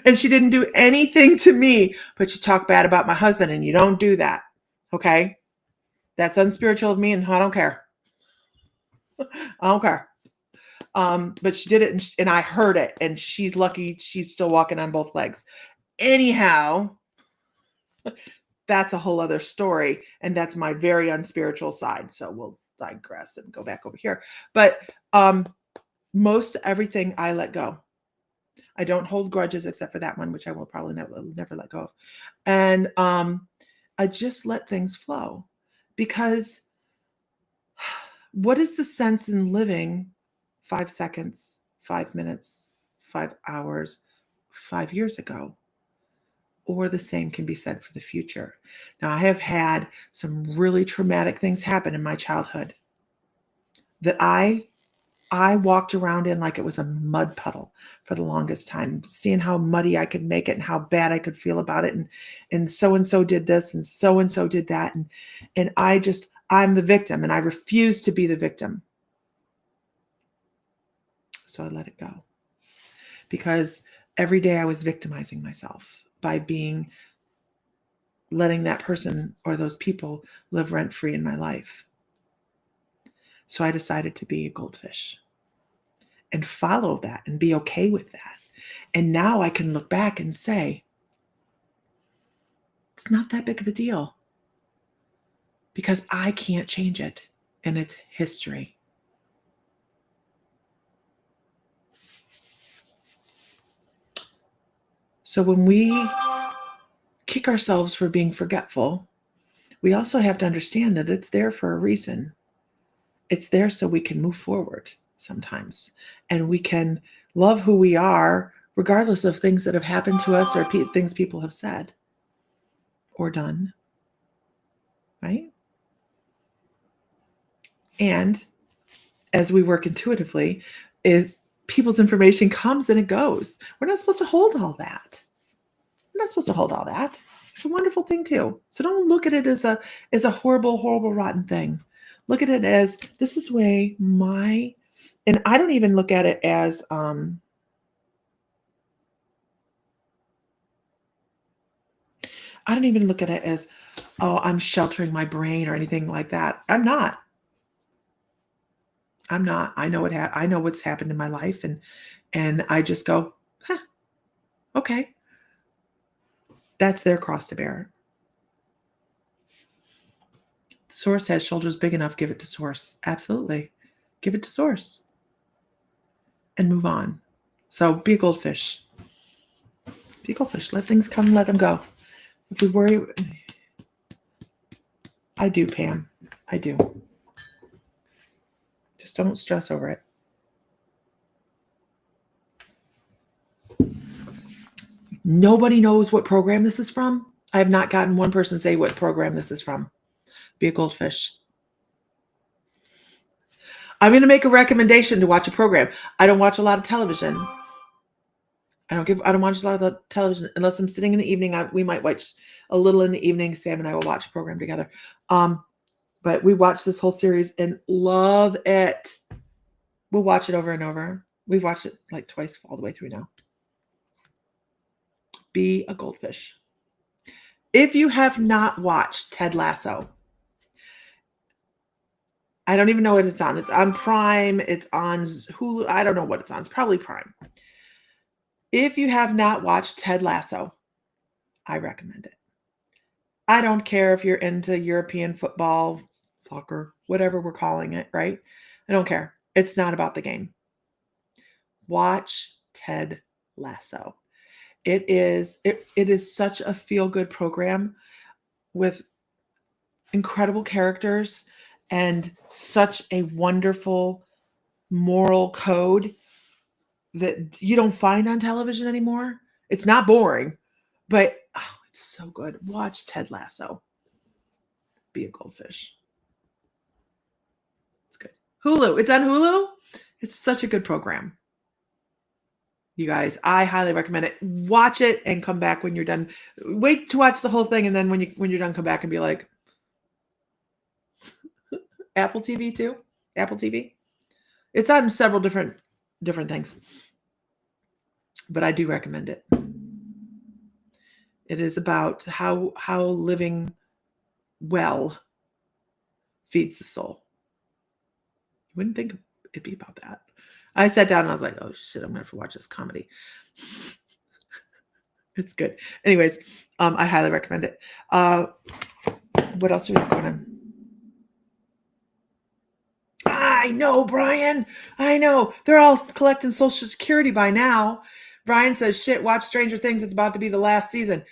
S1: And she didn't do anything to me, but she talked bad about my husband, and you don't do that. Okay? That's unspiritual of me, and I don't care. I don't care. But she did it, and I heard it, and she's lucky she's still walking on both legs. Anyhow, that's a whole other story, and that's my very unspiritual side. So we'll digress and go back over here. But most everything I let go. I don't hold grudges except for that one, which I will probably never let go of. And I just let things flow, because what is the sense in living 5 seconds, 5 minutes, 5 hours, 5 years ago? Or the same can be said for the future. Now, I have had some really traumatic things happen in my childhood that I walked around in like it was a mud puddle for the longest time, seeing how muddy I could make it and how bad I could feel about it. And so did this and so did that. And I'm the victim, and I refuse to be the victim. So I let it go, because every day I was victimizing myself by letting that person or those people live rent-free in my life. So I decided to be a goldfish and follow that and be okay with that. And now I can look back and say, it's not that big of a deal, because I can't change it, and it's history. So when we kick ourselves for being forgetful, we also have to understand that it's there for a reason. It's there so we can move forward sometimes, and we can love who we are regardless of things that have happened to us or things people have said or done, right? And as we work intuitively, people's information comes and it goes. We're not supposed to hold all that. We're not supposed to hold all that. It's a wonderful thing too. So don't look at it as a horrible, horrible, rotten thing. Look at it as, this is way and I don't even look at it as I don't even look at it as, oh, I'm sheltering my brain or anything like that. I'm not. I know I know what's happened in my life, and I just go, huh, okay. That's their cross to bear. Source has shoulders big enough, give it to source. Absolutely. Give it to source and move on. So be a goldfish. Be a goldfish. Let things come, let them go. If we worry, I do, Pam. I do. Just don't stress over it. Nobody knows what program this is from. I have not gotten one person say what program this is from. Be a Goldfish. I'm going to make a recommendation to watch a program. I don't watch a lot of television. I don't watch a lot of television unless I'm sitting in the evening. We might watch a little in the evening. Sam and I will watch a program together. But we watched this whole series and love it. We'll watch it over and over. We've watched it like twice all the way through now. Be a Goldfish. If you have not watched Ted Lasso, I don't even know what it's on. It's on Prime. It's on Hulu. I don't know what it's on. It's probably Prime. If you have not watched Ted Lasso, I recommend it. I don't care if you're into European football, soccer, whatever we're calling it, right? I don't care. It's not about the game. Watch Ted Lasso. It is such a feel-good program with incredible characters and such a wonderful moral code that you don't find on television anymore. It's not boring, but it's so good. Watch Ted Lasso. Be a Goldfish. It's good. Hulu. It's on Hulu. It's such a good program. You guys, I highly recommend it. Watch it and come back when you're done. Wait to watch the whole thing, and then when you're done, come back and be like, Apple TV too. Apple TV. It's on several different things, but I do recommend it. It is about how living well feeds the soul. You wouldn't think it'd be about that. I sat down and I was like, oh shit, I'm gonna have to watch this comedy. It's good. Anyways, I highly recommend it. What else do we have going on? I know, Brian. I know. They're all collecting Social Security by now. Brian says, shit, watch Stranger Things. It's about to be the last season.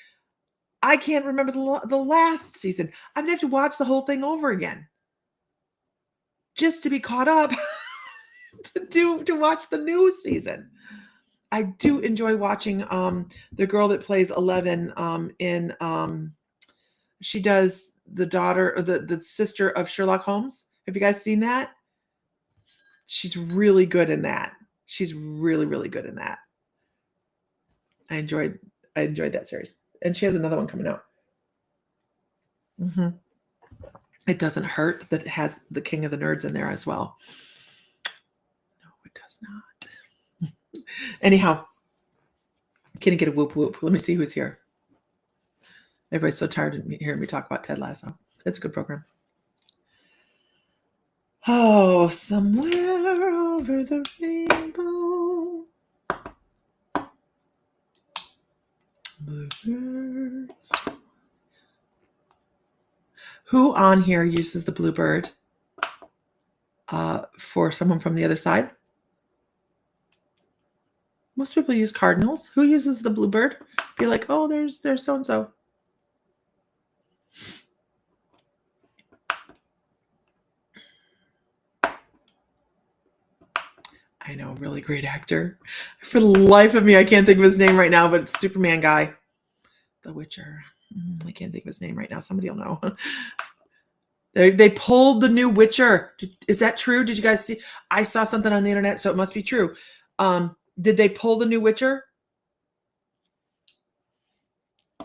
S1: I can't remember the last season. I'm going to have to watch the whole thing over again just to be caught up to watch the new season. I do enjoy watching the girl that plays 11 she does the daughter or the sister of Sherlock Holmes. Have you guys seen that? She's really good in that. She's really, really good in that. I enjoyed that series. And she has another one coming out. Mm-hmm. It doesn't hurt that it has the King of the Nerds in there as well. No, it does not. Anyhow, can you get a whoop whoop? Let me see who's here. Everybody's so tired of hearing me talk about Ted Lasso. It's a good program. Oh, somewhere over the rainbow. Bluebirds. Who on here uses the Bluebird for someone from the other side? Most people use Cardinals. Who uses the Bluebird? Be like, oh, there's so-and-so. I know, really great actor. For the life of me, I can't think of his name right now, but it's Superman guy. The Witcher. I can't think of his name right now. Somebody will know. They pulled the new Witcher. Is that true? Did you guys see? I saw something on the internet, so it must be true. Did they pull the new Witcher?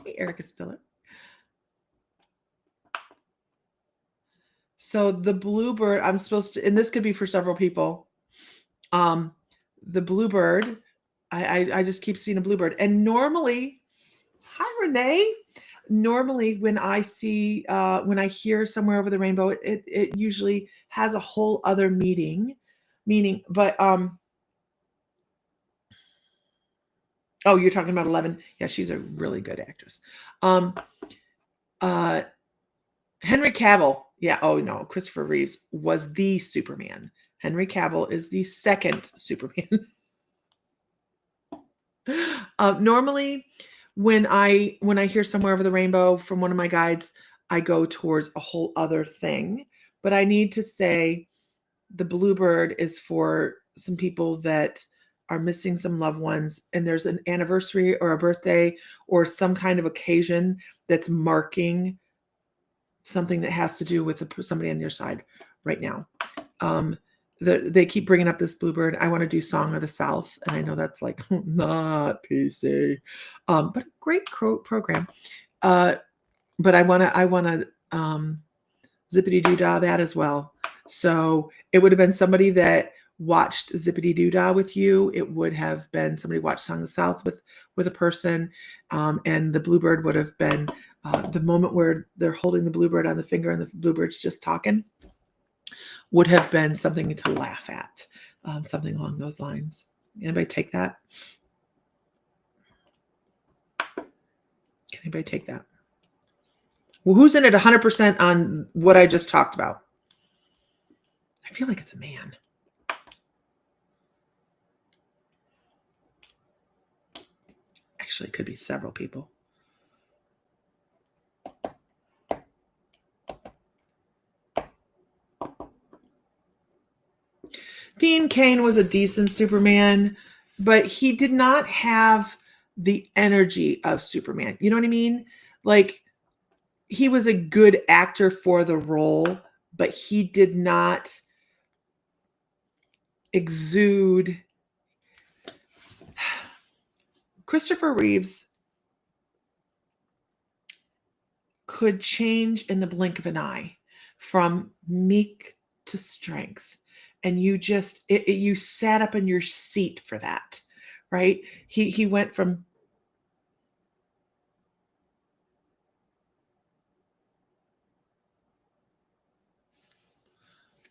S1: Hey, Erica Spiller. So the Bluebird, I'm supposed to, and this could be for several people. The Bluebird, I just keep seeing a Bluebird. And normally, hi Renee. Normally when I see, when I hear Somewhere Over the Rainbow, it usually has a whole other meaning, but, oh, you're talking about 11. Yeah, she's a really good actress. Henry Cavill. Yeah. Oh no, Christopher Reeves was the Superman. Henry Cavill is the second Superman. Normally, when I hear Somewhere Over the Rainbow from one of my guides, I go towards a whole other thing. But I need to say the Bluebird is for some people that are missing some loved ones and there's an anniversary or a birthday or some kind of occasion that's marking something that has to do with somebody on your side right now. They keep bringing up this bluebird. I want to do Song of the South, and I know that's like not PC, but a great program. But I want to zippity doo dah that as well. So it would have been somebody that watched zippity doo dah with you. It would have been somebody watched Song of the South with a person, and the bluebird would have been the moment where they're holding the bluebird on the finger and the bluebird's just talking. Would have been something to laugh at, something along those lines. Anybody take that? Can anybody take that? Well, who's in it 100% on what I just talked about? I feel like it's a man. Actually, it could be several people. Dean Cain was a decent Superman, but he did not have the energy of Superman. You know what I mean? Like, he was a good actor for the role, but he did not exude. Christopher Reeves could change in the blink of an eye from meek to strength. And you just, you sat up in your seat for that, right? He went from,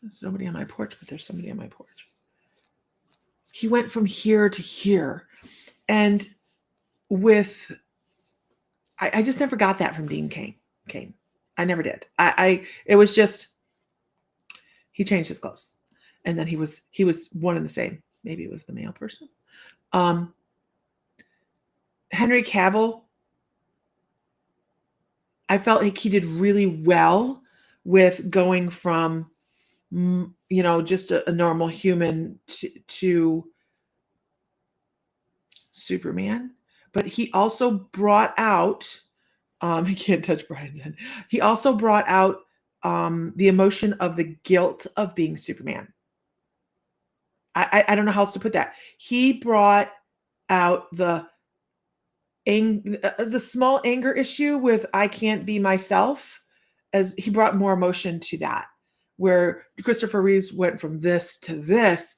S1: there's nobody on my porch, but there's somebody on my porch. He went from here to here. And with, I just never got that from Dean Cain. I never did. It was just, he changed his clothes. And then he was one and the same. Maybe it was the male person. Henry Cavill, I felt like he did really well with going from, just a normal human to Superman. But he also brought out, he can't touch Brian's head. He also brought out the emotion of the guilt of being Superman. I don't know how else to put that. He brought out the small anger issue with I can't be myself, as he brought more emotion to that. Where Christopher Reeves went from this to this,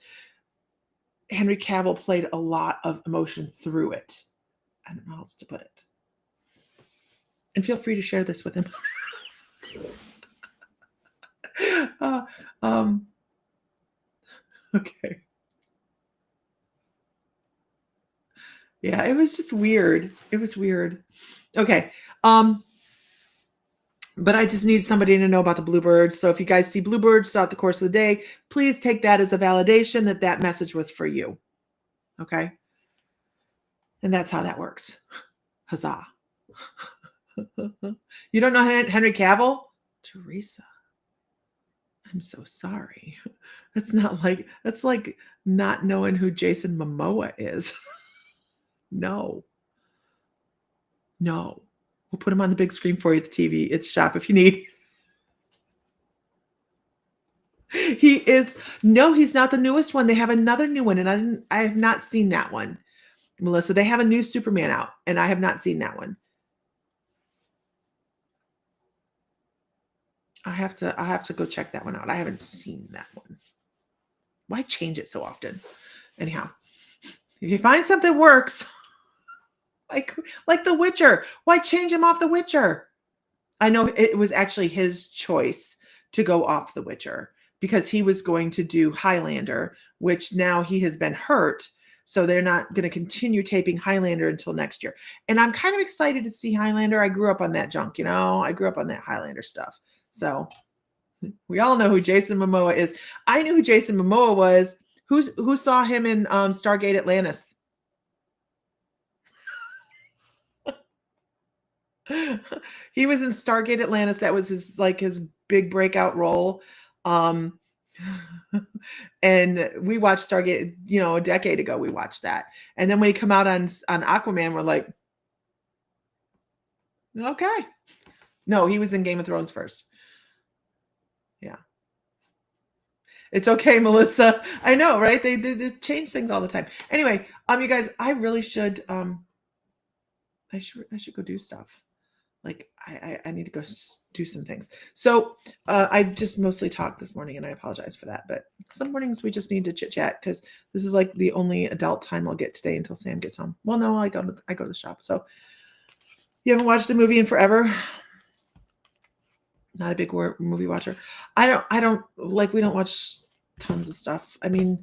S1: Henry Cavill played a lot of emotion through it. I don't know how else to put it. And feel free to share this with him. Okay. Yeah, it was just weird. It was weird. Okay. But I just need somebody to know about the bluebirds. So if you guys see bluebirds throughout the course of the day, please take that as a validation that that message was for you. Okay. And that's how that works. Huzzah. You don't know Henry Cavill? Teresa, I'm so sorry. That's like not knowing who Jason Momoa is. No. We'll put him on the big screen for you at the TV. It's shop if you need. He's not the newest one. They have another new one, and I have not seen that one. Melissa, they have a new Superman out, and I have not seen that one. I have to go check that one out. I haven't seen that one. Why change it so often? Anyhow, if you find something works, like The Witcher, why change him off The Witcher? I know it was actually his choice to go off The Witcher because he was going to do Highlander, which now he has been hurt. So they're not going to continue taping Highlander until next year. And I'm kind of excited to see Highlander. I grew up on that junk, I grew up on that Highlander stuff. So we all know who Jason Momoa is. I knew who Jason Momoa was. Who saw him in Stargate Atlantis? He was in Stargate Atlantis. That was his big breakout role. And we watched Stargate, a decade ago. We watched that, and then when he come out on Aquaman, we're like, okay. No, he was in Game of Thrones first. Yeah. It's okay, Melissa. I know, right? They change things all the time. Anyway, you guys, I really should I should go do stuff. Like I need to go do some things. So I've just mostly talked this morning, and I apologize for that. But some mornings we just need to chit chat because this is like the only adult time I'll get today until Sam gets home. Well, no, I go to the shop. So you haven't watched a movie in forever? Not a big movie watcher. I don't like. We don't watch tons of stuff. I mean,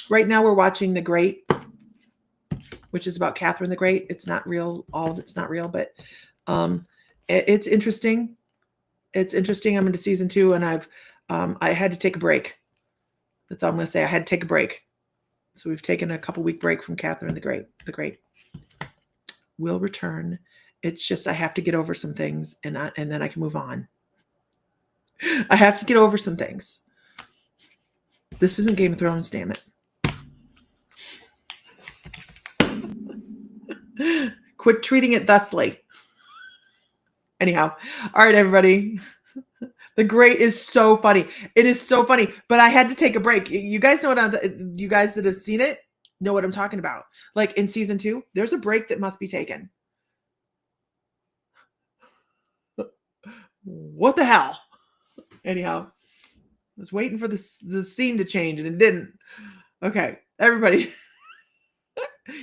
S1: right now we're watching The Great, which is about Catherine the Great. It's not real. All of it's not real, but it's interesting. It's interesting. I'm into season 2, and I had to take a break. That's all I'm going to say. I had to take a break. So we've taken a couple week break from Catherine the Great. The Great will return. It's just I have to get over some things, and then I can move on. I have to get over some things. This isn't Game of Thrones, damn it. Quit treating it thusly. Anyhow, all right, everybody. The Great is so funny. It is so funny, but I had to take a break. You guys know you guys that have seen it know what I'm talking about. Like in season 2, there's a break that must be taken. What the hell? Anyhow, I was waiting for the scene to change, and it didn't. Okay, everybody.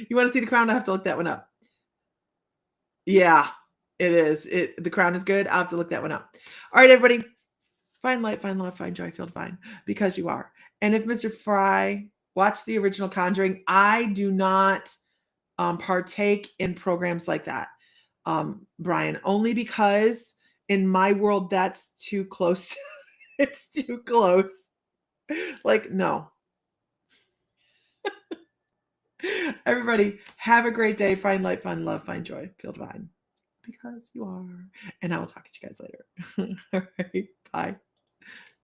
S1: You want to see The Crown? I have to look that one up. Yeah, it is. The Crown is good. I'll have to look that one up. All right, everybody. Find light, find love, find joy, feel divine, because you are. And if Mr. Fry watched the original Conjuring, I do not partake in programs like that, Brian, only because in my world, that's too close. It's too close. Like, no. Everybody, have a great day. Find light, find love, find joy, feel divine, because you are. And I will talk to you guys later. All right, bye.